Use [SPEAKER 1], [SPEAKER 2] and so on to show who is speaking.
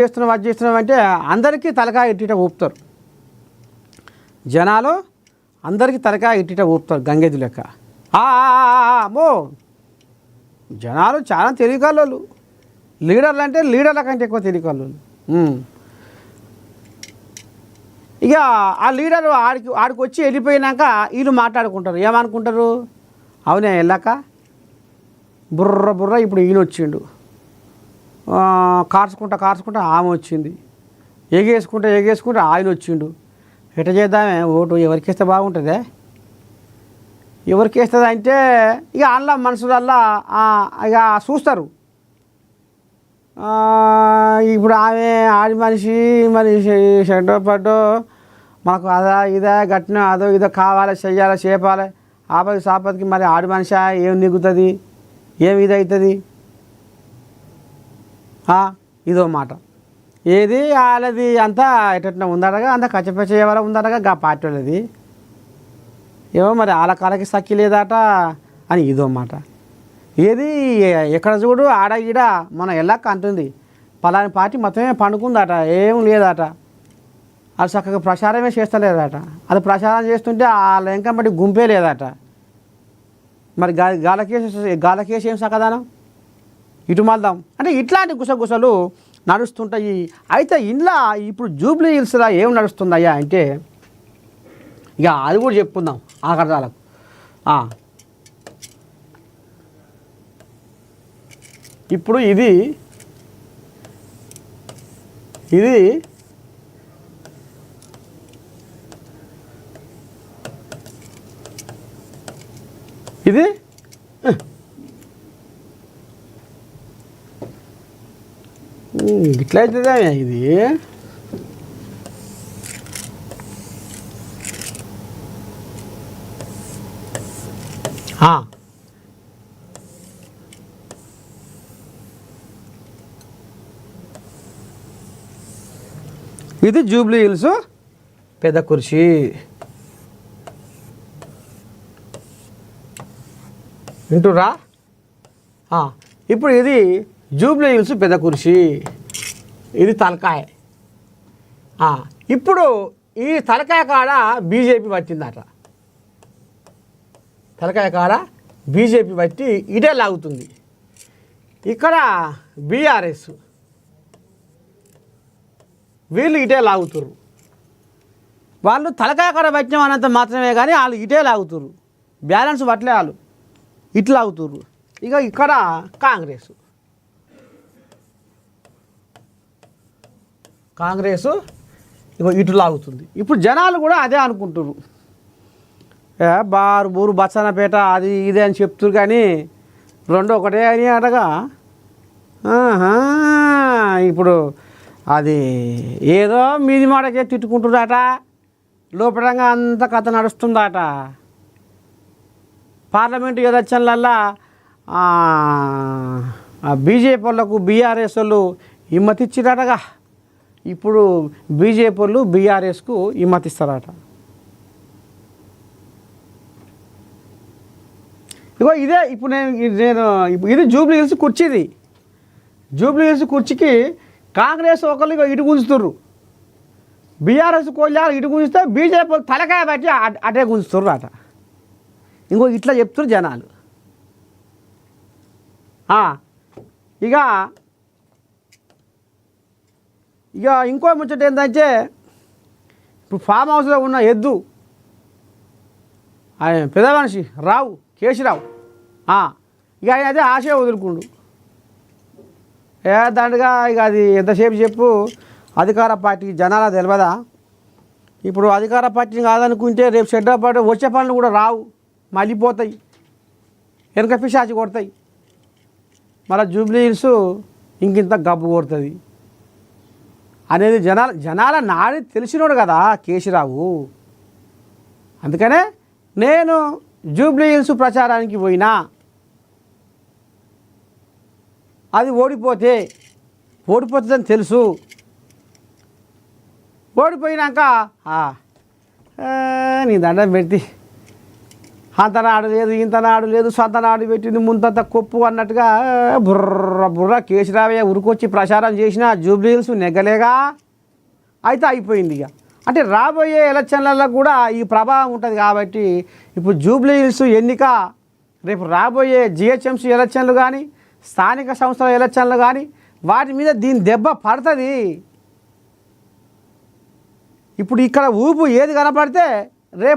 [SPEAKER 1] చేస్తున్నాం అది చేస్తున్నాం అంటే అందరికీ తలకాయ ఇట్టిట ఊపుతారు. జనాలు అందరికీ తలకాయ ఇట్టిట ఊపుతారు గంగేది లెక్క. అమ్మో జనాలు చాలా తెలివికల్లోళ్ళు. లీడర్లు అంటే లీడర్ల కంటే ఎక్కువ తెలివికల్లోళ్ళు. ఇక ఆ లీడరు ఆడికి వచ్చి వెళ్ళిపోయినాక వీళ్ళు మాట్లాడుకుంటారు. ఏమనుకుంటారు, అవునే వెళ్ళాక బుర్ర ఇప్పుడు ఈయన వచ్చిండు, కార్చుకుంటా ఆమె వచ్చింది, ఎగేసుకుంటా ఆయన వచ్చిండు, ఎట చేద్దామే ఓటు ఎవరికి వేస్తే బాగుంటుందే, ఎవరికి వేస్తుంది అంటే ఇక అందులో మనుషులల్లా ఇక చూస్తారు. ఇప్పుడు ఆమె ఆడి మనిషి మరి షెడ్డో పడ్డో మాకు అదా ఇదా గట్టిన అదో ఇదో కావాలి చెయ్యాలి చేపాలి ఆపది సాపదికి మరి ఆడి మనిషి ఏం నిగుతుంది ఏం ఇదవుతుంది ఇదో మాట. ఏది వాళ్ళది అంతా ఎట్లా ఉందడగా అంత కచ్చపచ్చ ఎవరో ఉందడగా గా పార్టీ వాళ్ళది ఏమో మరి వాళ్ళ కాలకి సక్కి లేదట అని ఇదో మాట. ఏది ఎక్కడ చూడు ఆడ ఈడ మనం వెళ్ళాక అంటుంది పలాని పార్టీ మొత్తమే పండుకుందట, ఏం లేదట, అది చక్కగా ప్రచారమే చేస్తలేదట, అది ప్రచారం చేస్తుంటే వాళ్ళ వెంకబడి గుంపే లేదట. మరి గాలకేసి ఏం సకదానం ఇటు మళ్దాం అంటే ఇట్లాంటి గుసగుసలు నడుస్తుంటాయి. అయితే ఇంట్లో ఇప్పుడు జూబ్లీ హిల్స్లో ఏం నడుస్తుందయ్యా అంటే ఇక అది కూడా చెప్పుకుందాం ఆఖరిదాలకు. ఇప్పుడు ఇది ఇట్లా అవుతుందా ఇది ఇది జూబ్లీ హిల్స్ పెద్ద కుర్చీ. వింటురా? ఇప్పుడు ఇది జూబ్లీ హిల్స్ పెద్ద కుర్చీ, ఇది తలకాయ. ఇప్పుడు ఈ తలకాయ కాడ బీజేపీ పట్టిందట. తలకాయ కాడ బీజేపీ పట్టి ఇటే లాగుతుంది. ఇక్కడ బీఆర్ఎస్ వీళ్ళు ఇటే లాగుతుర్రు. వాళ్ళు తలకాయ కాడ పట్టినాం అన్నంత మాత్రమే కానీ వాళ్ళు ఇటే లాగుతుర్రు, బ్యాలెన్స్ పట్టలే, వాళ్ళు ఇటు లాగుతుర్రు. ఇక ఇక్కడ కాంగ్రెస్ ఇక ఇటు లాగుతుంది. ఇప్పుడు జనాలు కూడా అదే అనుకుంటున్నారు. బారు బూరు బచ్చన్నపేట అది ఇదే అని చెప్తున్నారు కానీ రెండు ఒకటే అని అడగా ఇప్పుడు అది ఏదో మీది మాటకే తిట్టుకుంటుందట, లోపలంగా అంత కథ నడుస్తుందట. పార్లమెంటు ఎలక్షన్లల్లా బీజేపీ వాళ్ళకు బీఆర్ఎస్ వాళ్ళు హిమ్మతిచ్చిరటగా, ఇప్పుడు బీజేపీ వాళ్ళు బీఆర్ఎస్కు హిమ్మతిస్తారట. ఇగో ఇదే ఇప్పుడు నేను ఇది జూబ్లీ హిల్స్ కుర్చీది. జూబ్లీ హిల్స్ కుర్చీకి కాంగ్రెస్ ఒకళ్ళు ఇటు గుంజుతుర్రు, బీఆర్ఎస్ కోళ్ళాలు ఇటు గుంజితే బీజేపీ తలకాయ బట్టి అటే గుంజుతుర్రు అట. ఇంకో ఇట్లా చెప్తున్నారు జనాలు. ఇక ఇంకో ముచ్చట ఏంటంటే ఇప్పుడు ఫామ్ హౌస్లో ఉన్న ఎద్దు ఆయన పెద్ద మనిషి రావు కేసీరావు ఇక ఆయన అయితే ఆశ వదులుకుండు. దండగా ఇక అది ఎంతసేపు చెప్పు అధికార పార్టీకి జనాల తెలియదా? ఇప్పుడు అధికార పార్టీని కాదనుకుంటే రేపు షెడ్డ పాటు వచ్చే పనులు కూడా రావు, మళ్ళీపోతాయి, వెనక పిశాచి కొడతాయి. మళ్ళీ జూబ్లీ హిల్స్ ఇంకింత గబ్బు కొడుతుంది అనేది జనాల నాడి తెలిసినోడు కదా కేసీరావు. అందుకనే నేను జూబ్లీ హిల్స్ ప్రచారానికి పోయినా అది ఓడిపోతుందని తెలుసు. ఓడిపోయినాక నీ దండం పెడితే అంతనాడు లేదు ఇంతనాడు లేదు సొంతనాడు పెట్టింది ముంతంత కొప్పు అన్నట్టుగా బుర్ర బుర్ర కేసీరావయ్య ఉరికొచ్చి ప్రచారం చేసిన జూబ్లీహిల్స్ నెగ్గలేగా అయితే అయిపోయింది ఇక. అంటే రాబోయే ఎలక్షన్లలో కూడా ఈ ప్రభావం ఉంటుంది కాబట్టి ఇప్పుడు జూబ్లీహిల్స్ ఎన్నిక రేపు రాబోయే జిహెచ్ఎంసీ ఎలక్షన్లు కానీ స్థానిక సంస్థల ఎలక్షన్లు కానీ వాటి మీద దీని దెబ్బ పడుతుంది. ఇప్పుడు ఇక్కడ ఊపు ఏది కనపడితే రేపు